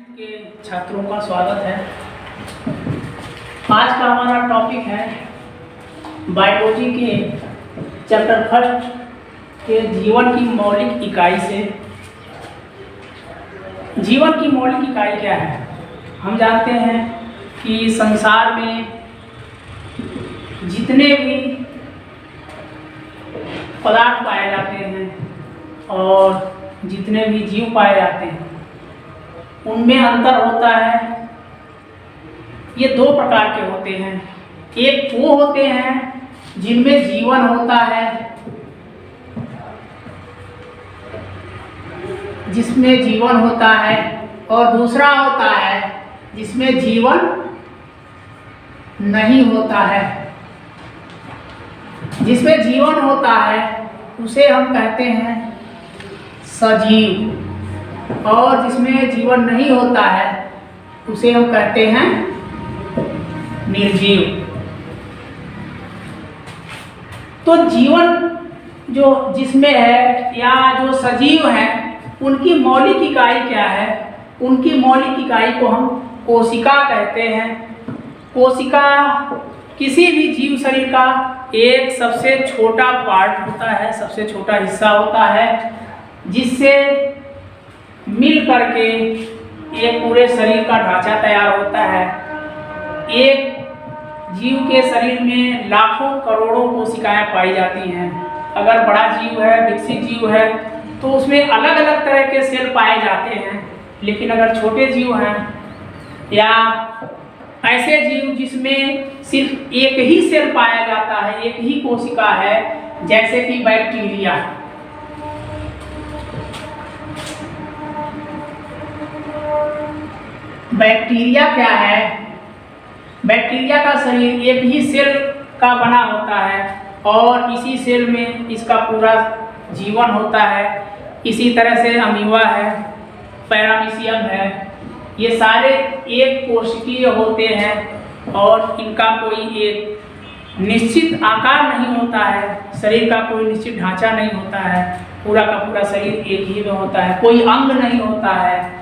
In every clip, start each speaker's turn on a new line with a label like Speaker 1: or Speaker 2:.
Speaker 1: के छात्रों का स्वागत है। आज का हमारा टॉपिक है बायोलॉजी के चैप्टर फर्स्ट के जीवन की मौलिक इकाई से। जीवन की मौलिक इकाई क्या है? हम जानते हैं कि संसार में जितने भी पदार्थ पाए जाते हैं और जितने भी जीव पाए जाते हैं उनमें अंतर होता है। ये दो प्रकार के होते हैं। एक वो होते हैं जिनमें जीवन होता है, जिसमें जीवन होता है, और दूसरा होता है जिसमें जीवन नहीं होता है। जिसमें जीवन होता है उसे हम कहते हैं सजीव, और जिसमें जीवन नहीं होता है उसे हम कहते हैं निर्जीव। तो जीवन जो जिसमें है या जो सजीव है उनकी मौलिक इकाई क्या है? उनकी मौलिक इकाई को हम कोशिका कहते हैं। कोशिका किसी भी जीव शरीर का एक सबसे छोटा पार्ट होता है, सबसे छोटा हिस्सा होता है, जिससे मिल करके एक पूरे शरीर का ढांचा तैयार होता है। एक जीव के शरीर में लाखों करोड़ों कोशिकाएं पाई जाती हैं। अगर बड़ा जीव है, विकसित जीव है, तो उसमें अलग अलग तरह के सेल पाए जाते हैं। लेकिन अगर छोटे जीव हैं या ऐसे जीव जिसमें सिर्फ एक ही सेल पाया जाता है, एक ही कोशिका है, जैसे कि बैक्टीरिया। बैक्टीरिया क्या है? बैक्टीरिया का शरीर एक ही सेल का बना होता है और इसी सेल में इसका पूरा जीवन होता है। इसी तरह से अमीबा है, पैरामीशियम है, ये सारे एक कोशिकीय होते हैं और इनका कोई एक निश्चित आकार नहीं होता है, शरीर का कोई निश्चित ढांचा नहीं होता है, पूरा का पूरा शरीर एक ही में होता है, कोई अंग नहीं होता है।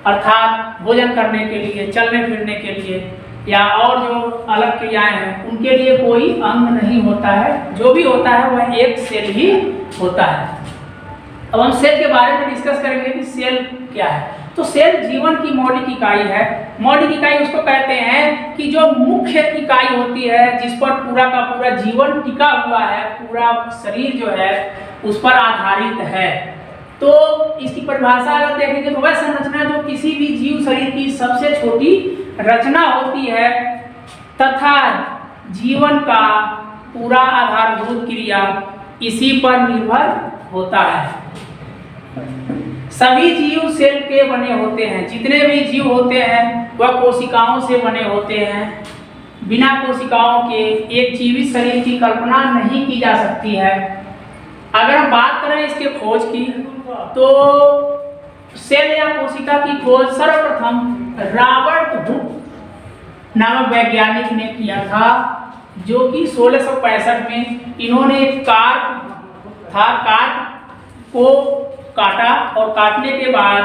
Speaker 1: अर्थात भोजन करने के लिए, चलने फिरने के लिए या और जो अलग क्रियाएं हैं उनके लिए कोई अंग नहीं होता है। जो भी होता है वह एक सेल ही होता है। अब हम सेल के बारे में डिस्कस करेंगे कि सेल क्या है। तो सेल जीवन की मौलिक इकाई है। मौलिक इकाई उसको कहते हैं कि जो मुख्य इकाई होती है, जिस पर पूरा का पूरा जीवन टिका हुआ है, पूरा शरीर जो है उस पर आधारित है। तो इसकी परिभाषा अगर देखेंगे तो वह संरचना जो किसी भी जीव शरीर की सबसे छोटी रचना होती है तथा जीवन का पूरा आधारभूत क्रिया इसी पर निर्भर होता है। सभी जीव सेल के बने होते हैं। जितने भी जीव होते हैं वह कोशिकाओं से बने होते हैं। बिना कोशिकाओं के एक जीवित शरीर की कल्पना नहीं की जा सकती है। अगर हम बात करें इसके खोज की, तो सेल या कोशिका की खोज सर्वप्रथम रॉबर्ट हुक नामक वैज्ञानिक ने किया था, जो कि 1665 में इन्होंने एक कार्प को काटा और काटने के बाद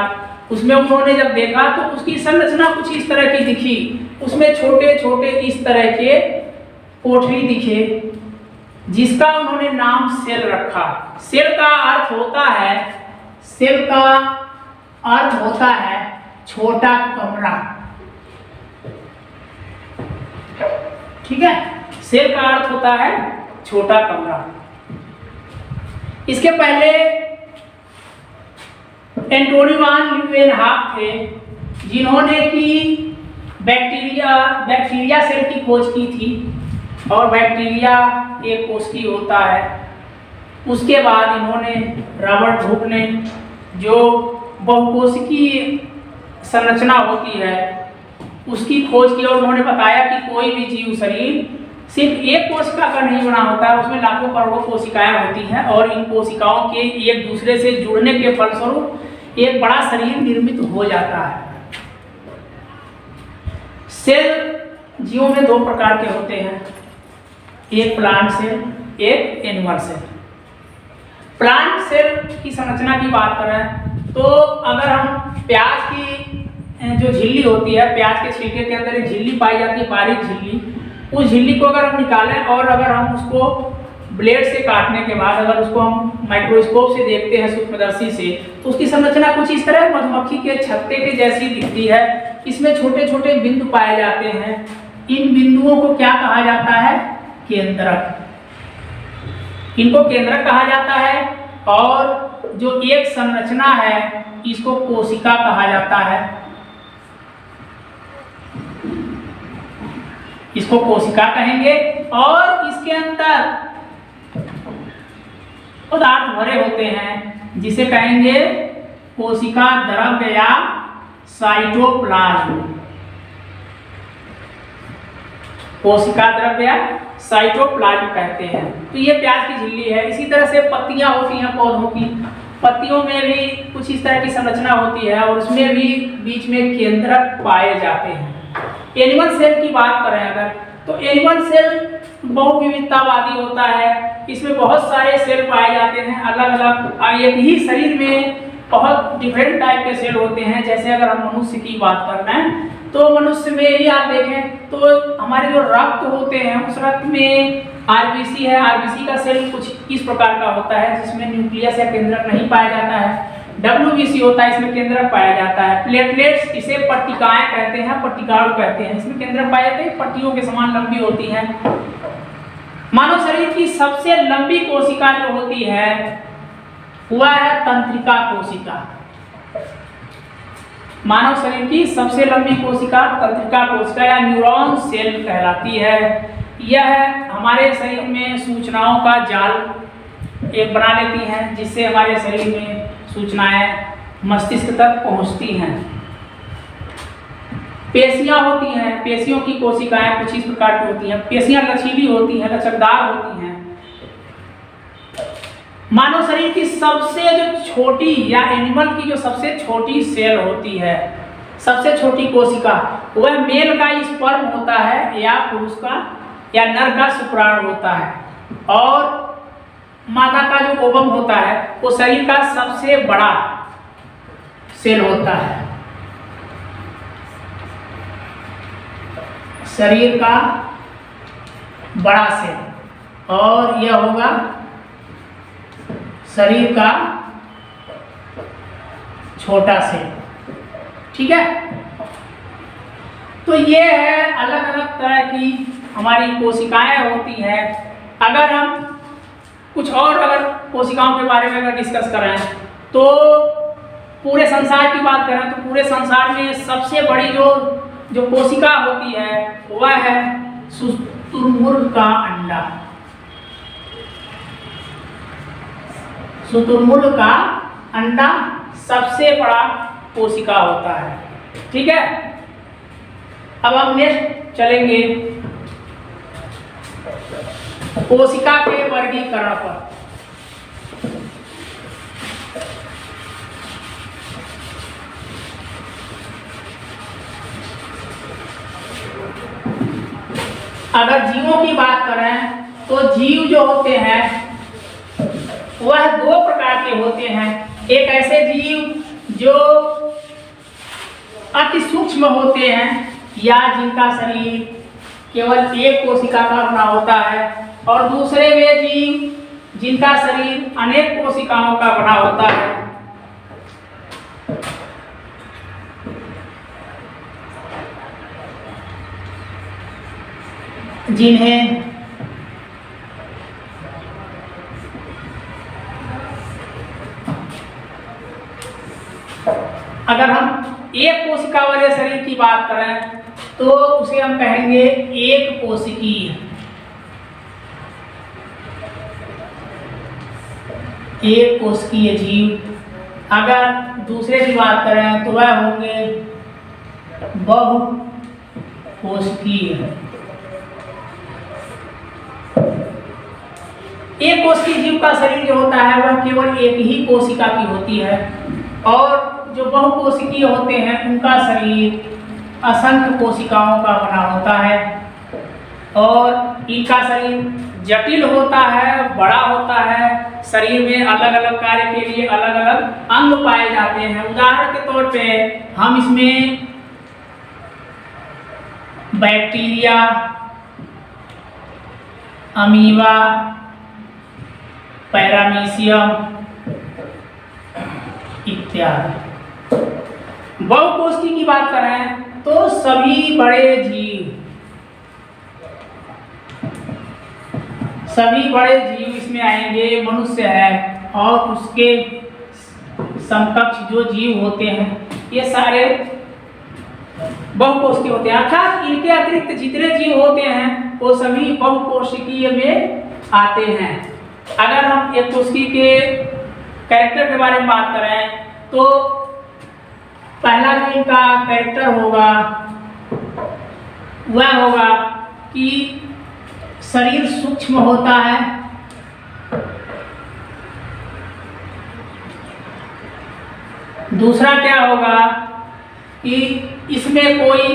Speaker 1: उसमें उन्होंने जब देखा तो उसकी संरचना कुछ इस तरह की दिखी। उसमें छोटे छोटे इस तरह के कोठरी दिखे, जिसका उन्होंने नाम सेल रखा। सेल का अर्थ होता है छोटा कमरा। ठीक है, सेल का अर्थ होता है छोटा कमरा। इसके पहले एंटोनी वान ल्यूवेनहॉक थे, जिन्होंने की बैक्टीरिया सेल की खोज की थी, और बैक्टीरिया एक कोशिकीय होता है। उसके बाद इन्होंने रॉबर्ट हुक ने जो बहुकोशिकीय संरचना होती है उसकी खोज की, और उन्होंने बताया कि कोई भी जीव शरीर सिर्फ एक कोशिका का नहीं बना होता है, उसमें लाखों करोड़ों कोशिकाएं होती हैं और इन कोशिकाओं के एक दूसरे से जुड़ने के फलस्वरूप एक बड़ा शरीर निर्मित हो जाता है। सेल जीवों में दो प्रकार के होते हैं, एक प्लांट सेल, एक एनिमल सेल। प्लांट सेल की संरचना की बात करें तो अगर हम प्याज की जो झिल्ली होती है, प्याज के छिलके के अंदर एक झिल्ली पाई जाती है, बारीक झिल्ली, उस झिल्ली को अगर हम निकालें और अगर हम उसको ब्लेड से काटने के बाद अगर उसको हम माइक्रोस्कोप से देखते हैं सूक्ष्मदर्शी से, तो उसकी संरचना कुछ इस तरह मधुमक्खी के छत्ते के जैसी दिखती है। इसमें छोटे छोटे बिंदु पाए जाते हैं। इन बिंदुओं को क्या कहा जाता है? केंद्रक। इनको केंद्रक कहा जाता है। और जो एक संरचना है इसको कोशिका कहा जाता है। इसको कोशिका कहेंगे। और इसके अंदर पदार्थ भरे होते हैं जिसे कहेंगे कोशिका द्रव्य या साइटोप्लाज्म। कोशिका द्रव्य या साइटोप्लाज्म कहते हैं। तो ये प्याज की झिल्ली है। इसी तरह से पत्तियां होती हैं पौधों की, पत्तियों में भी कुछ इस तरह की संरचना होती है और उसमें भी बीच में केंद्रक पाए जाते हैं। एनिमल सेल की बात करें अगर, तो एनिमल सेल बहुविविधतावादी होता है। इसमें बहुत सारे सेल पाए जाते हैं अलग अलग। एक ही शरीर में बहुत डिफरेंट टाइप के सेल होते हैं। जैसे अगर हम मनुष्य की बात कर रहे हैं तो मनुष्य में ही आप देखें तो हमारे जो रक्त होते हैं उस रक्त में आरबीसी है। आरबीसी का सेल कुछ इस प्रकार का होता है जिसमें न्यूक्लियस या केंद्रक नहीं पाया जाता है। डब्ल्यूबीसी होता है, इसमें केंद्रक पाया जाता है। प्लेटलेट्स, इसे पट्टिकाएं कहते हैं, पट्टिकाणु कहते हैं, इसमें केंद्रक पाए जाते हैं, पट्टियों के समान लंबी होती हैं। मानव शरीर की सबसे लंबी कोशिका जो होती है वह है तंत्रिका कोशिका। मानव शरीर की सबसे लंबी कोशिका तंत्रिका कोशिका या न्यूरॉन सेल कहलाती है। यह हमारे शरीर में सूचनाओं का जाल एक बना लेती हैं जिससे हमारे शरीर में सूचनाएं मस्तिष्क तक पहुंचती हैं। पेशियां होती हैं, पेशियों की कोशिकाएं कुछ इस प्रकार की होती हैं। पेशियां लचीली होती हैं, लचकदार होती हैं। मानव शरीर की सबसे जो छोटी या एनिमल की जो सबसे छोटी सेल होती है, सबसे छोटी कोशिका, वह मेल का स्पर्म होता है या पुरुष का या नर का शुक्राणु होता है। और मादा का जो ओवम होता है वो शरीर का सबसे बड़ा सेल होता है। शरीर का बड़ा सेल और यह होगा शरीर का छोटा सेल। ठीक है, तो ये है अलग अलग तरह की हमारी कोशिकाएं होती हैं। अगर हम कुछ और अगर कोशिकाओं के बारे में अगर डिस्कस करें तो पूरे संसार की बात करें तो पूरे संसार में सबसे बड़ी जो कोशिका होती है वह है शुतुरमुर्ग का अंडा। शुतुरमुर्ग का अंडा सबसे बड़ा कोशिका होता है। ठीक है, अब हम नेक्स्ट चलेंगे कोशिका के वर्गीकरण पर। अगर जीवों की बात करें तो जीव जो होते हैं वह दो प्रकार के होते हैं। एक ऐसे जीव जो अति सूक्ष्म होते हैं या जिनका शरीर केवल एक कोशिका का बना होता है, और दूसरे वे जीव जिनका शरीर अनेक कोशिकाओं का बना होता है। जिन्हें अगर हम एक कोशिका वाले शरीर की बात करें तो उसे हम कहेंगे एक कोशिकीय। एक कोशिकीय जीव। अगर दूसरे की बात करें तो वह होंगे बहुकोशिकीय। एक कोशिकीय जीव का शरीर जो होता है वह केवल एक ही कोशिका की होती है, और जो बहुकोशिकीय होते हैं उनका शरीर असंख्य कोशिकाओं का बना होता है, और इनका शरीर जटिल होता है, बड़ा होता है। शरीर में अलग अलग कार्य के लिए अलग अलग अंग पाए जाते हैं। उदाहरण के तौर पे हम इसमें बैक्टीरिया, अमीबा, पैरामीशियम इत्यादि। बहुकोष्ठी की बात करें तो सभी बड़े जीव इसमें आएंगे। मनुष्य है और उसके समकक्ष जो जीव होते हैं ये सारे बहुकोष्ठी होते हैं, अर्थात इनके अतिरिक्त जितने जीव होते हैं वो सभी बहुकोशिकीय में आते हैं। अगर हम एक कोशिकी के कैरेक्टर के बारे में बात करें तो पहला जो इनका कैरेक्टर होगा वह होगा कि शरीर सूक्ष्म होता है, दूसरा क्या होगा कि इसमें कोई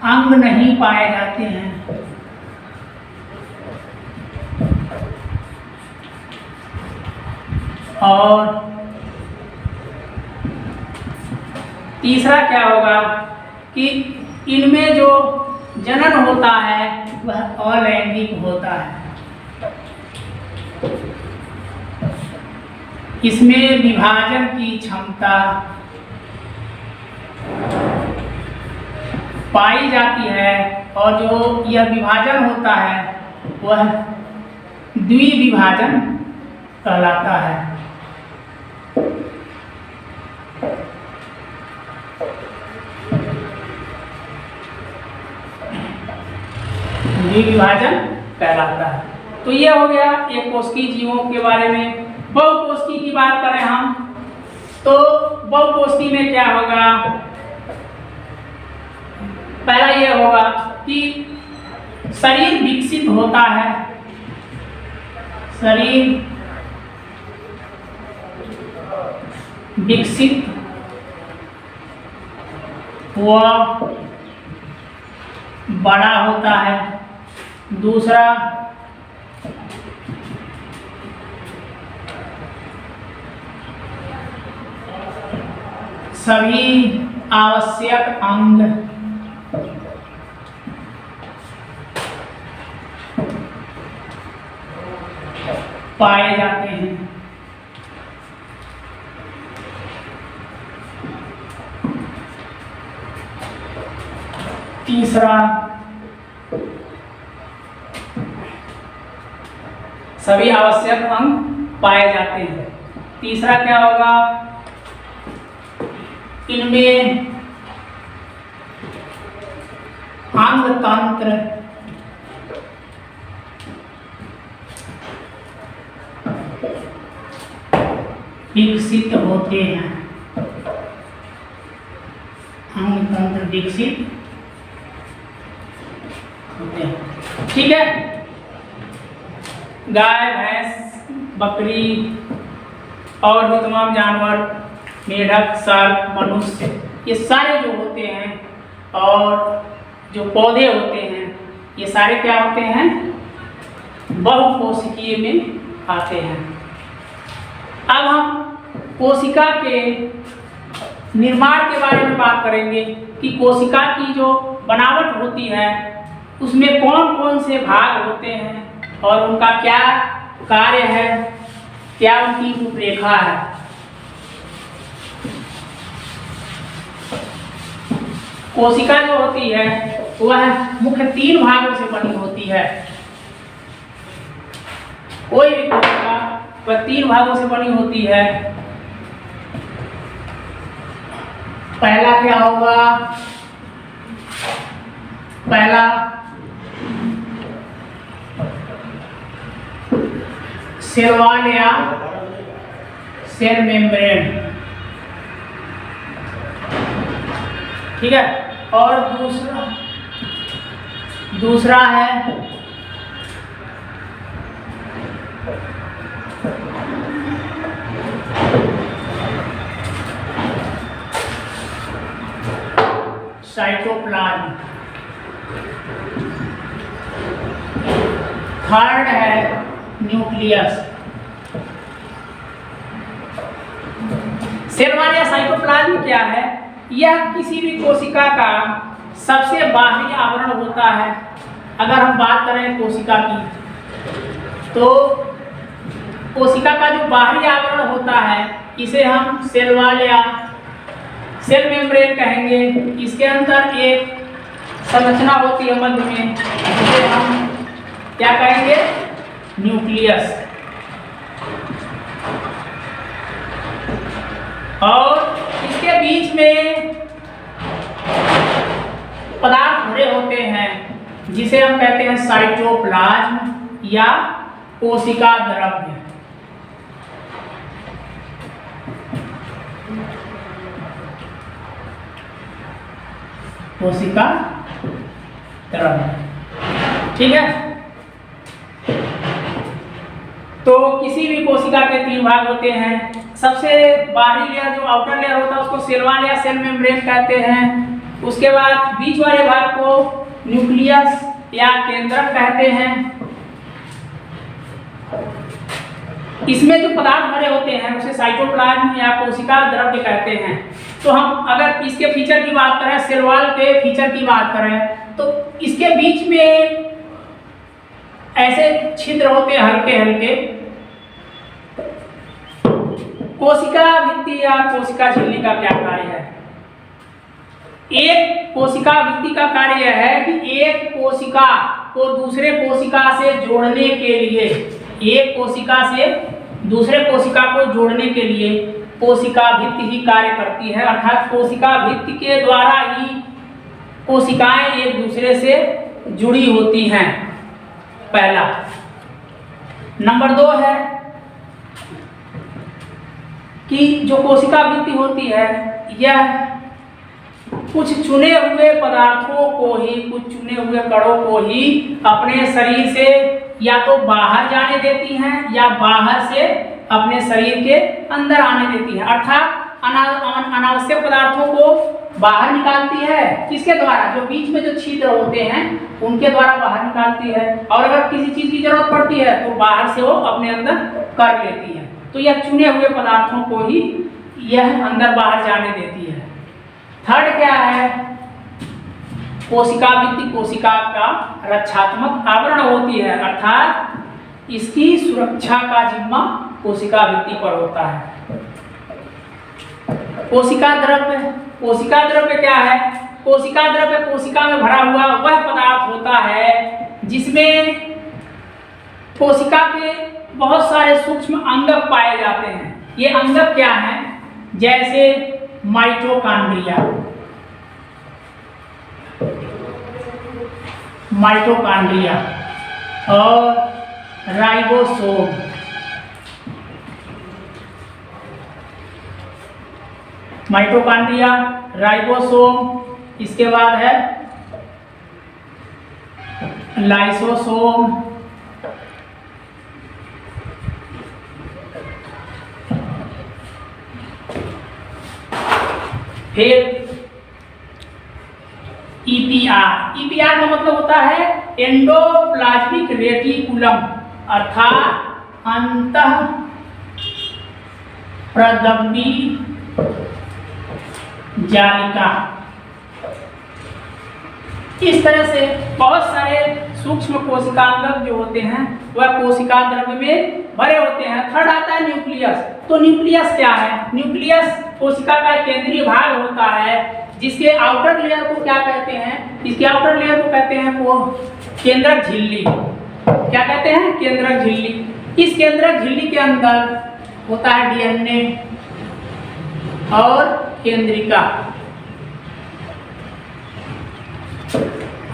Speaker 1: अंग नहीं पाए जाते हैं, और तीसरा क्या होगा कि इनमें जो जनन होता है वह अलैंगिक होता है। इसमें विभाजन की क्षमता पाई जाती है और जो यह विभाजन होता है वह द्विविभाजन कहलाता है। द्विविभाजन कहलाता है। तो यह हो गया एक कोशिकीय जीवों के बारे में। बहुकोशिकी की बात करें हम तो बहुकोशिकी में क्या होगा, पहला यह होगा कि शरीर विकसित होता है, शरीर विकसित हुआ बड़ा होता है। दूसरा सभी आवश्यक अंग पाए जाते हैं। तीसरा सभी आवश्यक अंग पाए जाते हैं। तीसरा क्या होगा, इनमें अंग तंत्र विकसित होते हैं, अंग तंत्र विकसित होते हैं। ठीक है, गाय, भैंस, बकरी और भी तमाम जानवर, मेढक, सर्प, मनुष्य, ये सारे जो होते हैं और जो पौधे होते हैं ये सारे क्या होते हैं, बहुकोशिकीय में आते हैं। अब हम कोशिका के निर्माण के बारे में बात करेंगे कि कोशिका की जो बनावट होती है उसमें कौन कौन से भाग होते हैं और उनका क्या कार्य है, क्या उनकी रूपरेखा है। कोशिका जो होती है वह मुख्य 3 भागों से बनी होती है। कोई भी कोशिका वह 3 भागों से बनी होती है। पहला क्या होगा, पहला सेल वॉल या सेल मेम्ब्रेन, ठीक है। और दूसरा है साइटोप्लाज्म, थर्ड है न्यूक्लियस, सेल वॉल या साइटोप्लाज्म क्या है? यह किसी भी कोशिका का सबसे बाहरी आवरण होता है। अगर हम बात करें कोशिका की, तो कोशिका का जो बाहरी आवरण होता है इसे हम सेल वॉल या सेल मेम्ब्रेन कहेंगे। इसके अंदर एक संरचना होती है मध्य में, जिसे हम क्या कहेंगे? न्यूक्लियस। और इसके बीच में पदार्थ भरे होते हैं जिसे हम कहते हैं साइटोप्लाज्म या कोशिका द्रव्य। कोशिका द्रव्य, ठीक है। तो किसी भी कोशिका के 3 भाग होते हैं। सबसे बाहरी लेयर जो आउटर लेयर होता है उसको सेल वॉल या सेल मेम्ब्रेन कहते हैं। उसके बाद बीच वाले भाग को न्यूक्लियस या केंद्रक कहते हैं। इसमें जो पदार्थ भरे होते हैं उसे साइटोप्लाज्म या कोशिका द्रव्य कहते हैं। तो हम अगर इसके फीचर की बात करें, सेल वॉल के फीचर की बात करें, तो इसके बीच में ऐसे छिद्र होते हैं हल्के हल्के। कोशिका भित्ति या कोशिका झिल्ली का क्या कार्य है? एक कोशिका भित्ति का कार्य यह है कि एक कोशिका को दूसरे कोशिका से जोड़ने के लिए, एक कोशिका से दूसरे कोशिका को जोड़ने के लिए कोशिका भित्ति ही कार्य करती है। अर्थात कोशिका भित्ति के द्वारा ही कोशिकाएं एक दूसरे से जुड़ी होती हैं, पहला। नंबर 2 है कि जो कोशिका भित्ति होती है यह कुछ चुने हुए पदार्थों को ही, कुछ चुने हुए कणों को ही अपने शरीर से या तो बाहर जाने देती हैं या बाहर से अपने शरीर के अंदर आने देती है। अर्थात अनावश्यक पदार्थों को बाहर निकालती है। किसके द्वारा? जो बीच में जो छिद्र होते हैं उनके द्वारा बाहर निकालती है। और अगर किसी चीज की जरूरत पड़ती है तो बाहर से वो अपने अंदर कर लेती है। तो यह चुने हुए पदार्थों को ही यह अंदर बाहर जाने देती है। थर्ड क्या है? कोशिका भित्ति कोशिका का रक्षात्मक आवरण होती है। अर्थात इसकी सुरक्षा का जिम्मा कोशिका भित्ति पर होता है। कोशिका द्रव्य, कोशिका द्रव्य क्या है? कोशिका द्रव्य कोशिका में भरा हुआ वह पदार्थ होता है जिसमें कोशिका के बहुत सारे सूक्ष्म अंगक पाए जाते हैं। ये अंगक क्या हैं? जैसे माइटोकॉन्ड्रिया, माइटोकॉन्ड्रिया और राइबोसोम। माइटोकॉन्ड्रिया, राइबोसोम, इसके बाद है लाइसोसोम, फिर ईपीआर। ईपीआर का मतलब होता है एंडोप्लाज्मिक रेटिकुलम, अर्थात अंतः प्रदम्बी जालिका। इस तरह से बहुत सारे सूक्ष्म कोशिकांगक जो होते हैं वह कोशिका द्रव्य में भरे होते हैं। थर्ड आता है न्यूक्लियस। तो न्यूक्लियस क्या है? न्यूक्लियस कोशिका का केंद्रीय भाग होता है जिसके आउटर लेयर को क्या कहते हैं? इसके आउटर लेयर को कहते हैं वो केंद्रक झिल्ली। क्या कहते हैं? केंद्रक झिल्ली। इस केंद्रक झिल्ली के अंदर होता है डीएनए और केंद्रिका,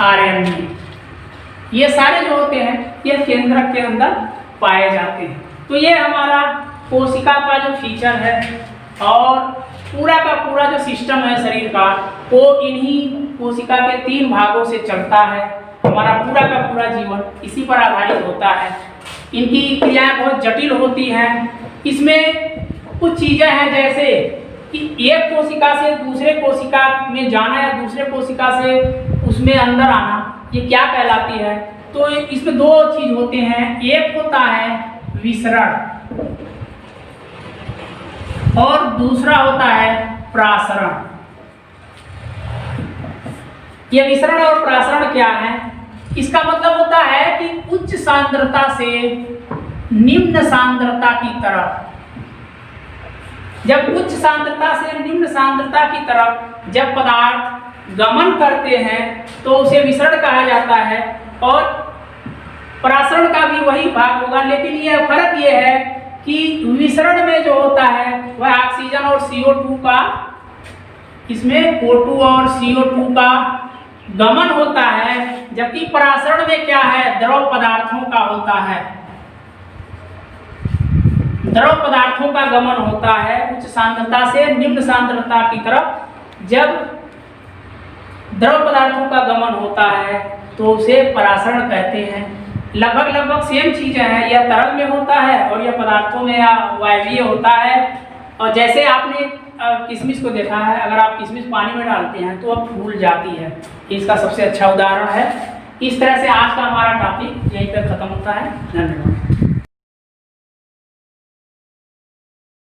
Speaker 1: आरएनए। ये सारे जो होते हैं ये केंद्रक के अंदर पाए जाते हैं। तो ये हमारा कोशिका का जो फीचर है और पूरा का पूरा जो सिस्टम है शरीर का, वो इन्हीं कोशिका के 3 भागों से चलता है। हमारा पूरा का पूरा जीवन इसी पर आधारित होता है। इनकी क्रियाएं बहुत जटिल होती हैं। इसमें कुछ चीजें हैं जैसे कि एक कोशिका से दूसरे कोशिका में जाना या दूसरे कोशिका से उसमें अंदर आना, ये क्या कहलाती है? तो इसमें 2 चीज होते हैं। एक होता है विसरण, और दूसरा होता है प्रासरण। ये विसरण और प्रासरण क्या है? इसका मतलब होता है कि उच्च सांद्रता से निम्न सांद्रता की तरफ, जब उच्च सांद्रता से निम्न सांद्रता की तरफ जब पदार्थ गमन करते हैं तो उसे विसरण कहा जाता है। और प्रासरण का भी वही भाग होगा, लेकिन यह फर्क यह है कि विसरण में जो होता है वह ऑक्सीजन और CO2 का, इसमें O2 और CO2 का गमन होता है, जबकि प्रासरण में क्या है, द्रव पदार्थों का होता है, द्रव पदार्थों का गमन होता है उच्च सांद्रता से निम्न सांद्रता की तरफ। जब द्रव पदार्थों का गमन होता है तो उसे परासरण कहते हैं। लगभग सेम चीजें हैं, यह तरल में होता है और यह पदार्थों में या वायवीय होता है। और जैसे आपने किशमिश को देखा है, अगर आप किशमिश पानी में डालते हैं तो अब फूल जाती है, इसका सबसे अच्छा उदाहरण है। इस तरह से आज का हमारा टॉपिक यहीं पर खत्म होता है। धन्यवाद।